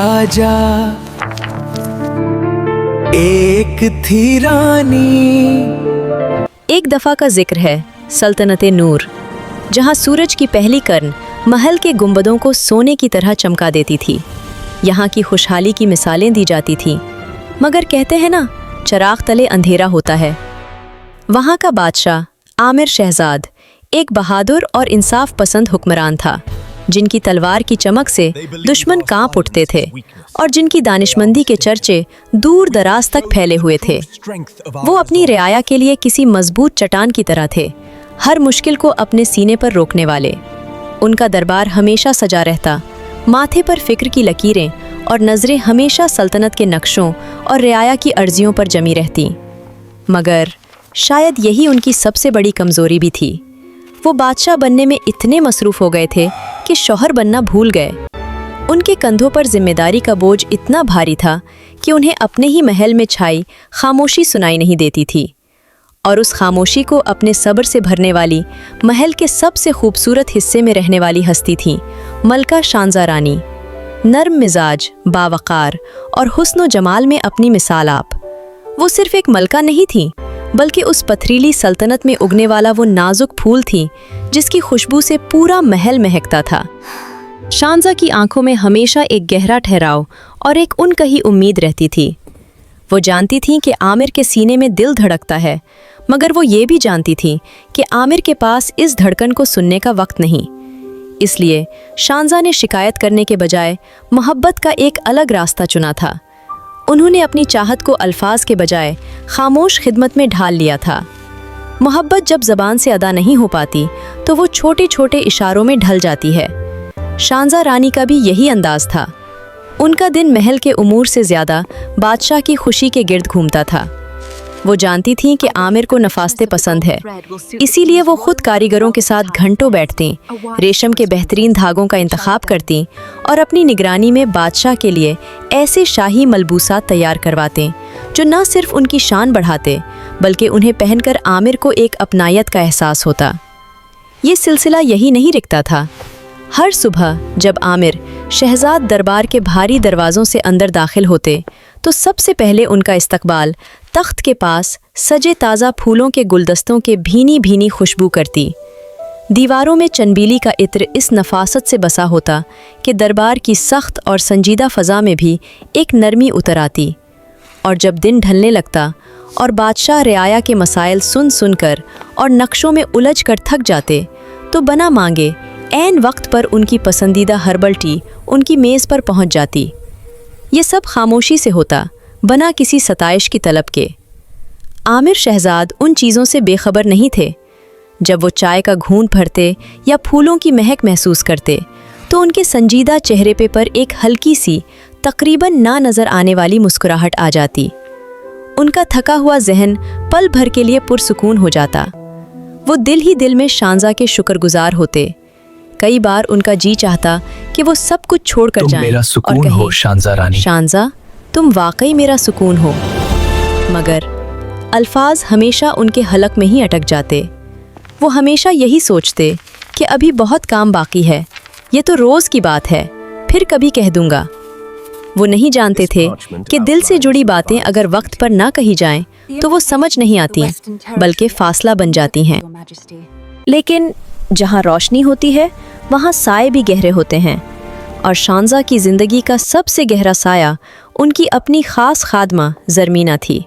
आजा एक थी रानी। एक दफ़ा का जिक्र है सल्तनत नूर, जहाँ सूरज की पहली किरण महल के गुंबदों को सोने की तरह चमका देती थी। यहाँ की खुशहाली की मिसालें दी जाती थीं, मगर कहते हैं ना, चराग तले अंधेरा होता है। वहाँ का बादशाह आमिर शहजाद एक बहादुर और इंसाफ पसंद हुक्मरान था, जिनकी तलवार की चमक से दुश्मन कांप उठते थे और जिनकी दानिशमंदी के चर्चे दूर दराज तक फैले हुए थे। वो अपनी रियाया के लिए किसी मजबूत चट्टान की तरह थे, हर मुश्किल को अपने सीने पर रोकने वाले। उनका दरबार हमेशा सजा रहता, माथे पर फिक्र की लकीरें और नज़रें हमेशा सल्तनत के नक्शों और रियाया की अर्जियों पर जमी रहती। मगर शायद यही उनकी सबसे बड़ी कमज़ोरी भी थी। वो बादशाह बनने में इतने मसरूफ़ हो गए थे कि शौहर बनना भूल गए। उनके कंधों पर जिम्मेदारी का बोझ इतना भारी था कि उन्हें अपने ही महल में छाई खामोशी सुनाई नहीं देती थी, और उस खामोशी को अपने सब्र से भरने वाली महल के सबसे खूबसूरत हिस्से में रहने वाली हस्ती थी मलका शांजा रानी। नर्म मिजाज, बावकार और हुस्न व जमाल में अपनी मिसाल आप। वो सिर्फ एक मलका नहीं थी, बल्कि उस पथरीली सल्तनत में उगने वाला वो नाजुक फूल थी जिसकी खुशबू से पूरा महल महकता था। शांजा की आंखों में हमेशा एक गहरा ठहराव और एक उनकही उम्मीद रहती थी। वो जानती थीं कि आमिर के सीने में दिल धड़कता है, मगर वो ये भी जानती थीं कि आमिर के पास इस धड़कन को सुनने का वक्त नहीं। इसलिए शांजा ने शिकायत करने के बजाय मोहब्बत का एक अलग रास्ता चुना था। उन्होंने अपनी चाहत को अल्फाज के बजाय खामोश खिदमत में ढाल लिया था। मोहब्बत जब ज़बान से अदा नहीं हो पाती तो वो छोटे छोटे इशारों में ढल जाती है। शांजा रानी का भी यही अंदाज था। उनका दिन महल के उमूर से ज़्यादा बादशाह की खुशी के गिर्द घूमता था। वो जानती थीं कि आमिर को नफास्ते पसंद है, इसीलिए वो खुद कारीगरों के साथ घंटों बैठतीं, रेशम के बेहतरीन धागों का इंतखाब करतीं और अपनी निगरानी में बादशाह के लिए ऐसे शाही मलबूसात तैयार करवाते जो न सिर्फ उनकी शान बढ़ाते, बल्कि उन्हें पहनकर आमिर को एक अपनायत का एहसास होता। ये सिलसिला यही नहीं रुकता था। हर सुबह जब आमिर शहजाद दरबार के भारी दरवाज़ों से अंदर दाखिल होते तो सबसे पहले उनका इस्तकबाल तख्त के पास सजे ताज़ा फूलों के गुलदस्तों के भीनी भीनी खुशबू करती। दीवारों में चंबीली का इत्र इस नफासत से बसा होता कि दरबार की सख्त और संजीदा फ़ज़ा में भी एक नरमी उतर आती। और जब दिन ढलने लगता और बादशाह रियाया के मसाइल सुन सुनकर और नक्शों में उलझ कर थक जाते, तो बना मांगे ऐन वक्त पर उनकी पसंदीदा हर्बल टी उनकी मेज़ पर पहुंच जाती। ये सब खामोशी से होता, बना किसी सताइश की तलब के। आमिर शहजाद उन चीज़ों से बेखबर नहीं थे। जब वो चाय का घूंट भरते या फूलों की महक महसूस करते तो उनके संजीदा चेहरे पर एक हल्की सी, तकरीबन ना नज़र आने वाली मुस्कुराहट आ जाती। उनका थका हुआ जहन पल भर के लिए पुरसुकून हो जाता। वो दिल ही दिल में शांजा के शुक्रगुजार होते। कई बार उनका जी चाहता कि वो सब कुछ छोड़कर जाएं मेरा सुकून और कहें, हो शांजा रानी। शांजा, तुम वाकई मेरा सुकून हो। मगर अल्फाज हमेशा उनके हलक में ही अटक जाते। वो हमेशा यही सोचते कि अभी बहुत काम बाकी है, ये तो रोज़ की बात है, फिर कभी कह दूंगा। वो नहीं जानते थे कि दिल से जुड़ी बातें अगर वक्त पर ना कही जाएं तो वो समझ नहीं आती, बल्कि फासला बन जाती हैं। लेकिन जहाँ रोशनी होती है वहाँ साए भी गहरे होते हैं, और शांजा की ज़िंदगी का सबसे गहरा साया उनकी अपनी ख़ास खादमा ज़रमीना थी।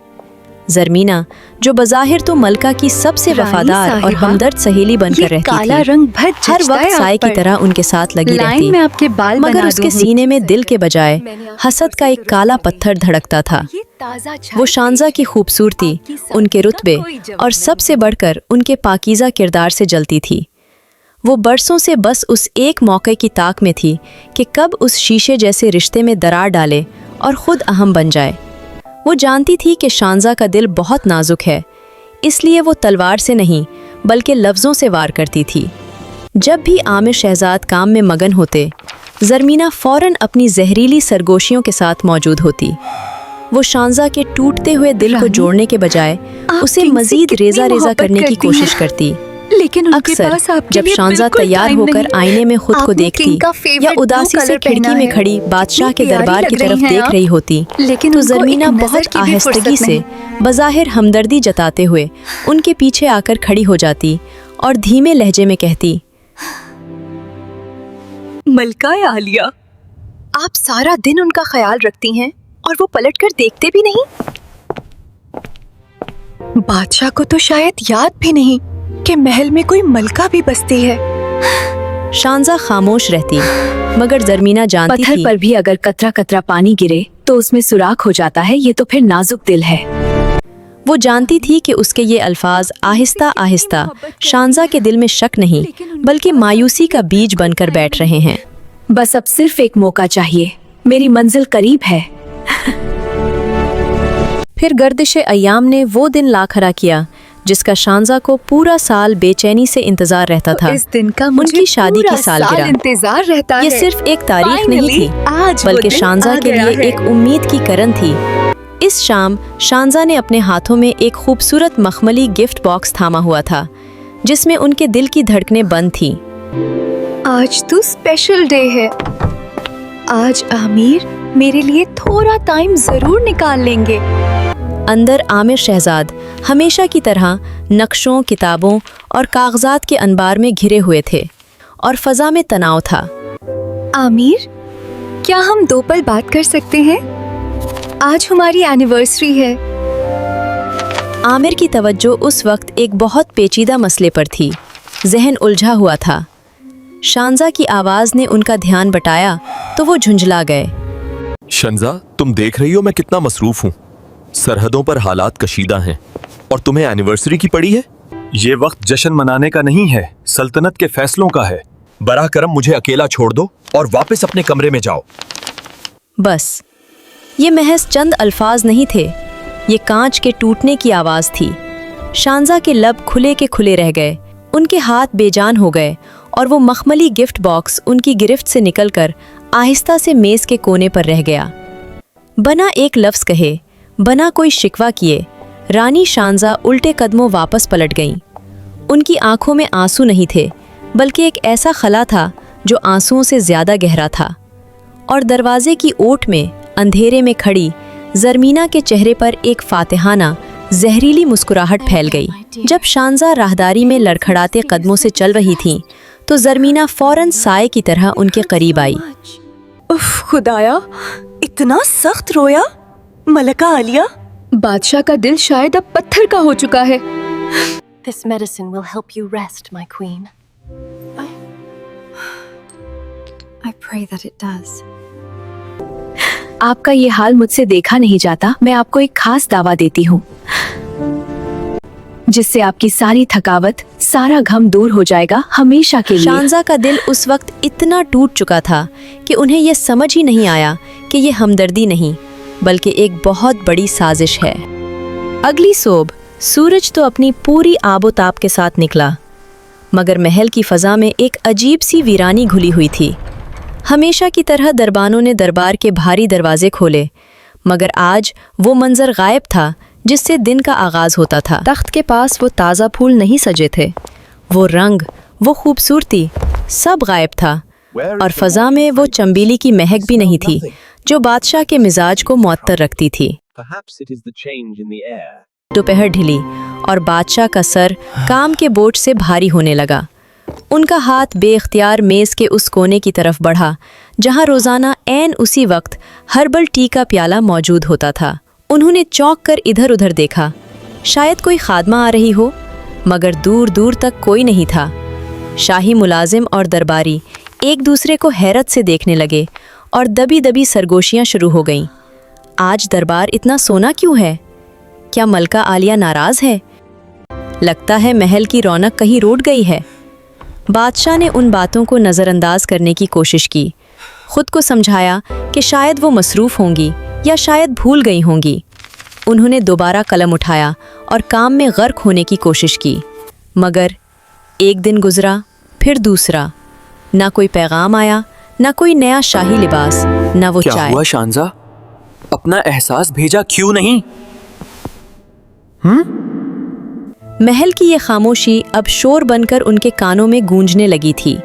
ज़रमीना जो बज़ाहिर तो मलका की सबसे वफादार और हमदर्द सहेली बनकर रहती काला थी, रंग भर हर वक्त साए की तरह उनके साथ लगी रहती, में आपके बाल मगर उसके सीने में दिल के बजाय हसद का एक काला पत्थर धड़कता था। वो शांजा की खूबसूरती, उनके रुतबे और सबसे बढ़कर उनके पाकीज़ा किरदार से जलती थी। वो बरसों से बस उस एक मौके की ताक में थी कि कब उस शीशे जैसे रिश्ते में दरार डाले और ख़ुद अहम बन जाए। वो जानती थी कि शांजा का दिल बहुत नाजुक है, इसलिए वो तलवार से नहीं बल्कि लफ्ज़ों से वार करती थी। जब भी आमिर शहजाद काम में मगन होते, ज़रमीना फ़ौरन अपनी जहरीली सरगोशियों के साथ मौजूद होती। वो शांजा के टूटते हुए दिल को जोड़ने के बजाय उसे मज़ीद रेज़ा रेज़ा करने की कोशिश करती, लेकिन उनके अक्सर पास आपके जब लिए शांजा बिल्कुल तैयार टाइम होकर नहीं। आईने में खुद को आपने देखती किंग का या फेवरेट उदासी ब्लू से कलर खिड़की पहना में है। खड़ी बादशाह के इतनी दरबार प्यारी की लग तरफ रही हैं देख आप। रही होती, लेकिन तो उनको जर्मीना एक नजर बहुत की भी फुर्सत आहिस्तगी से नहीं। बज़ाहिर हमदर्दी जताते हुए उनके पीछे आकर खड़ी हो जाती और धीमे लहजे में कहती, मलका आलिया, आप सारा दिन उनका ख्याल रखती हैं और वो पलटकर देखते भी नहीं। बादशाह को तो शायद याद भी नहीं कि महल में कोई मलका भी बसती है। शांजा खामोश रहती, मगर जर्मीना जानती पत्थर थी पर भी अगर कतरा कतरा पानी गिरे तो उसमें सुराख हो जाता है। ये तो फिर नाजुक दिल है। वो जानती थी कि उसके ये अल्फाज आहिस्ता आहिस्ता शांजा के दिल में शक नहीं बल्कि मायूसी का बीज बनकर बैठ रहे हैं। बस अब सिर्फ एक मौका चाहिए, मेरी मंजिल करीब है। फिर गर्दिश अय्याम ने वो दिन ला खड़ा किया जिसका शांजा को पूरा साल बेचैनी से इंतजार रहता था। इस दिन का मुझे उनकी शादी की पूरा साल सालगिरह। इंतजार रहता है। ये सिर्फ एक तारीख नहीं Finally, थी आज वो बल्कि दिन शांजा आ के गया लिए है। एक उम्मीद की किरण थी। इस शाम शांजा ने अपने हाथों में एक खूबसूरत मखमली गिफ्ट बॉक्स थामा हुआ था जिसमें उनके दिल की धड़कनें बंद थीं। आज तो स्पेशल डे है। आज आमिर मेरे लिए थोड़ा टाइम जरूर निकाल लेंगे। अंदर आमिर शहजाद हमेशा की तरह नक्शों, किताबों और कागजात के अंबार में घिरे हुए थे और फजा में तनाव था। आमिर, क्या हम 2 पल बात कर सकते हैं? आज हमारी एनिवर्सरी है। आमिर की तवज्जो उस वक्त एक बहुत पेचीदा मसले पर थी। जहन उलझा हुआ था। शांजा की आवाज ने उनका ध्यान बटाया तो वो झुंझला गए। शंजा, तुम देख रही हो मैं कितना मसरूफ हूँ। सरहदों पर हालात कशीदा हैं और तुम्हें एनिवर्सरी की पड़ी है। ये वक्त जश्न मनाने का नहीं है, सल्तनत के फैसलों का है। बरा करम मुझे अकेला छोड़ दो और वापस अपने कमरे में जाओ। बस ये महज चंद अल्फाज नहीं थे, ये कांच के टूटने की आवाज थी। शांजा के लब खुले के खुले रह गए, उनके हाथ बेजान हो गए और वो मखमली गिफ्ट बॉक्स उनकी गिरफ्त से निकलकर आहिस्ता से मेज के कोने पर रह गया। बना एक लफ्ज़ कहे, बना कोई शिकवा किए, रानी शांजा उल्टे कदमों वापस पलट गईं। उनकी आंखों में आंसू नहीं थे बल्कि एक ऐसा खला था जो आंसुओं से ज्यादा गहरा था। और दरवाजे की ओट में अंधेरे में खड़ी जरमीना के चेहरे पर एक फातिहाना जहरीली मुस्कुराहट फैल गई। जब शांजा राहदारी में लड़खड़ाते कदमों से चल रही थीं, तो जरमीना फौरन साए की तरह उनके करीब आई। उफ खुदाया, इतना सख्त रोया। मलका आलिया, बादशाह का दिल शायद अब पत्थर का हो चुका है। This medicine will help you rest, my queen. I pray that it does. आपका ये हाल मुझसे देखा नहीं जाता। मैं आपको एक खास दावा देती हूँ जिससे आपकी सारी थकावट, सारा गम दूर हो जाएगा हमेशा के लिए। शांजा का दिल उस वक्त इतना टूट चुका था कि उन्हें यह समझ ही नहीं आया कि ये हमदर्दी नहीं बल्कि एक बहुत बड़ी साजिश है। अगली सुबह सूरज तो अपनी पूरी आबोताब के साथ निकला, मगर महल की फजा में एक अजीब सी वीरानी घुली हुई थी। हमेशा की तरह दरबानों ने दरबार के भारी दरवाजे खोले, मगर आज वो मंजर गायब था जिससे दिन का आगाज होता था। तख्त के पास वो ताज़ा फूल नहीं सजे थे, वो रंग, वो खूबसूरती सब गायब था और फजा में वो चंबीली की महक भी नहीं थी जो बादशाह के मिजाज को मुअत्तर रखती थी। दोपहर ढली और बादशाह का सर काम के बोझ से भारी होने लगा। उनका हाथ बेख्तियार मेज के उस कोने की तरफ बढ़ा जहां रोजाना ऐन उसी वक्त हर्बल टी का प्याला मौजूद होता था। उन्होंने चौंक कर इधर उधर देखा, शायद कोई खादमा आ रही हो, मगर दूर दूर तक कोई नहीं था। शाही मुलाजिम और दरबारी एक दूसरे को हैरत से देखने लगे और दबी दबी सरगोशियां शुरू हो गईं। आज दरबार इतना सोना क्यों है? क्या मलका आलिया नाराज है? लगता है महल की रौनक कहीं रूठ गई है। बादशाह ने उन बातों को नज़रअंदाज करने की कोशिश की, खुद को समझाया कि शायद वो मसरूफ़ होंगी या शायद भूल गई होंगी। उन्होंने दोबारा कलम उठाया और काम में गर्क होने की कोशिश की, मगर एक दिन गुजरा, फिर दूसरा। ना कोई पैगाम आया, ना कोई नया शाही लिबास, ना वो क्या चाय। हुआ शांजा? अपना एहसास भेजा क्यों नहीं? महल की ये खामोशी अब शोर बनकर उनके कानों में गूंजने लगी थी।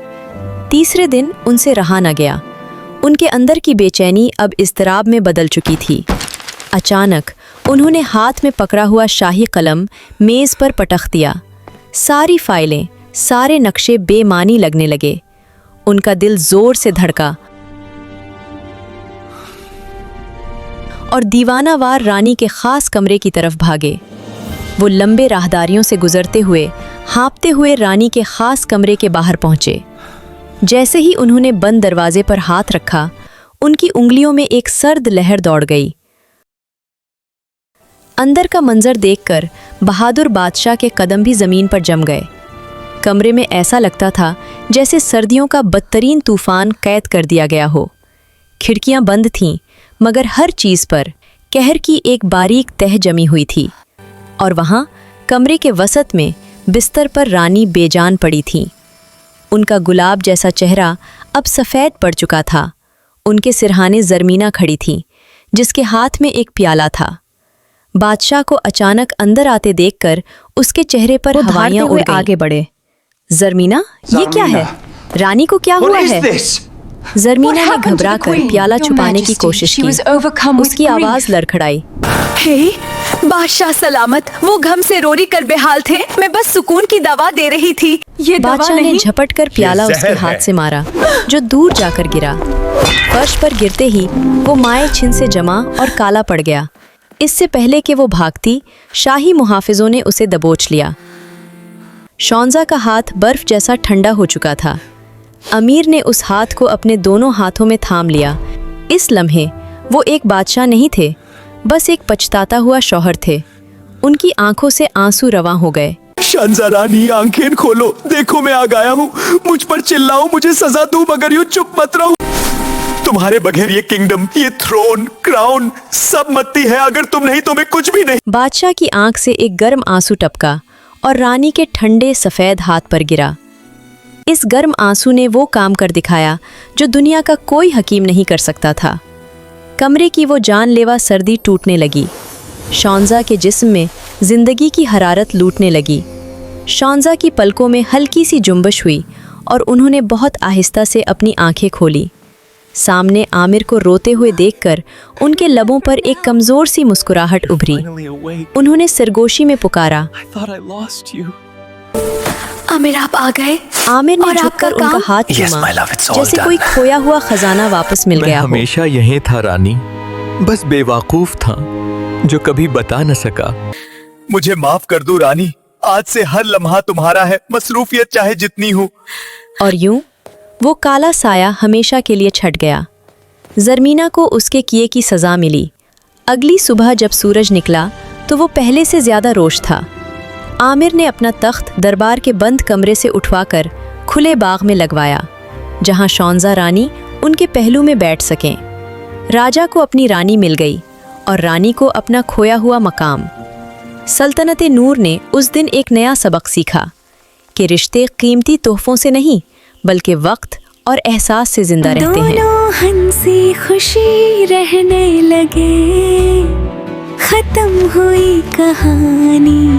तीसरे दिन उनसे रहा न गया। उनके अंदर की बेचैनी अब इज़्तिराब में बदल चुकी थी। अचानक उन्होंने हाथ में पकड़ा हुआ शाही कलम मेज़ पर पटक दिया। सारी फाइलें, सारे नक्शे बेमानी लगने लगे। उनका दिल जोर से धड़का और दीवानावार रानी के खास कमरे की तरफ भागे। वो लंबे राहदारियों से गुजरते हुए हाँपते हुए रानी के खास कमरे के बाहर पहुंचे। जैसे ही उन्होंने बंद दरवाजे पर हाथ रखा, उनकी उंगलियों में एक सर्द लहर दौड़ गई। अंदर का मंजर देखकर बहादुर बादशाह के कदम भी जमीन पर जम गए। कमरे में ऐसा लगता था जैसे सर्दियों का बदतरीन तूफान कैद कर दिया गया हो। खिड़कियां बंद थीं, मगर हर चीज पर कहर की एक बारीक तह जमी हुई थी। और वहां कमरे के वसत में बिस्तर पर रानी बेजान पड़ी थीं। उनका गुलाब जैसा चेहरा अब सफ़ेद पड़ चुका था। उनके सिरहाने ज़रमीना खड़ी थीं, जिसके हाथ में एक प्याला था। बादशाह को अचानक अंदर आते देखकर उसके चेहरे पर हवाइयां उड़ गईं। आगे बढ़े। ज़रमीना, ये क्या है? रानी को क्या हुआ है? ज़रमीना ने घबराकर प्याला छुपाने की कोशिश की। उसकी आवाज़ लड़खड़ाई। हे बादशाह सलामत, वो गम से रोरी कर बेहाल थे। मैं बस सुकून की दवा दे रही थी। ये दवा बादशाह ने नहीं। झपट कर प्याला उसके हाथ से मारा, जो दूर जाकर गिरा। फर्श पर गिरते ही वो माए छिन से जमा और काला पड़ गया। इससे पहले कि वो भागती, शाही मुहाफिजों ने उसे दबोच लिया। शौंजा का हाथ बर्फ जैसा ठंडा हो चुका था। अमीर ने उस हाथ को अपने दोनों हाथों में थाम लिया। इस लम्हे वो एक बादशाह नहीं थे, बस एक पछताता हुआ शौहर थे। उनकी आंखों से आंसू रवां हो गए। शांजा रानी, आंखें खोलो, देखो मैं आ गया हूँ। मुझ पर चिल्लाओ, मुझे सजा दो, मगर यूं चुप मत रहो। तुम्हारे बगैर ये किंगडम, ये थ्रोन, क्राउन सब मत्ती है। अगर तुम नहीं तो मैं कुछ भी नहीं। बादशाह की आंख से एक गर्म आंसू टपका और रानी के ठंडे सफ़ेद हाथ पर गिरा। इस गर्म आंसू ने वो काम कर दिखाया जो दुनिया का कोई हकीम नहीं कर सकता था। कमरे की वो जानलेवा सर्दी टूटने लगी। शौंजा के जिस्म में जिंदगी की हरारत लूटने लगी। शौंजा की पलकों में हल्की सी जुंबश हुई और उन्होंने बहुत आहिस्ता से अपनी आंखें खोली। सामने आमिर को रोते हुए देखकर उनके लबों पर एक कमजोर सी मुस्कुराहट उभरी। उन्होंने सरगोशी में पुकारा, आमिर आप आ गए। आमिर ने झुककर उनका हाथ चूमा, जैसे कोई खोया हुआ खजाना वापस मिल गया हो। मैं हमेशा यहीं था रानी, बस बेवकूफ था जो कभी बता न सका। मुझे माफ कर दो रानी, आज से हर लम्हा तुम्हारा है, मसरूफियत चाहे जितनी हो। और यूं वो काला साया हमेशा के लिए छट गया। ज़रमीना को उसके किए की सज़ा मिली। अगली सुबह जब सूरज निकला तो वो पहले से ज़्यादा रोश था। आमिर ने अपना तख्त दरबार के बंद कमरे से उठवाकर खुले बाग में लगवाया, जहां शौंजा रानी उनके पहलू में बैठ सकें। राजा को अपनी रानी मिल गई और रानी को अपना खोया हुआ मकाम। सल्तनत नूर ने उस दिन एक नया सबक सीखा कि रिश्ते कीमती तोहफों से नहीं, बल्कि वक्त और एहसास से जिंदा रहते हैं। दोनों हंसी खुशी रहने लगे, खत्म हुई कहानी।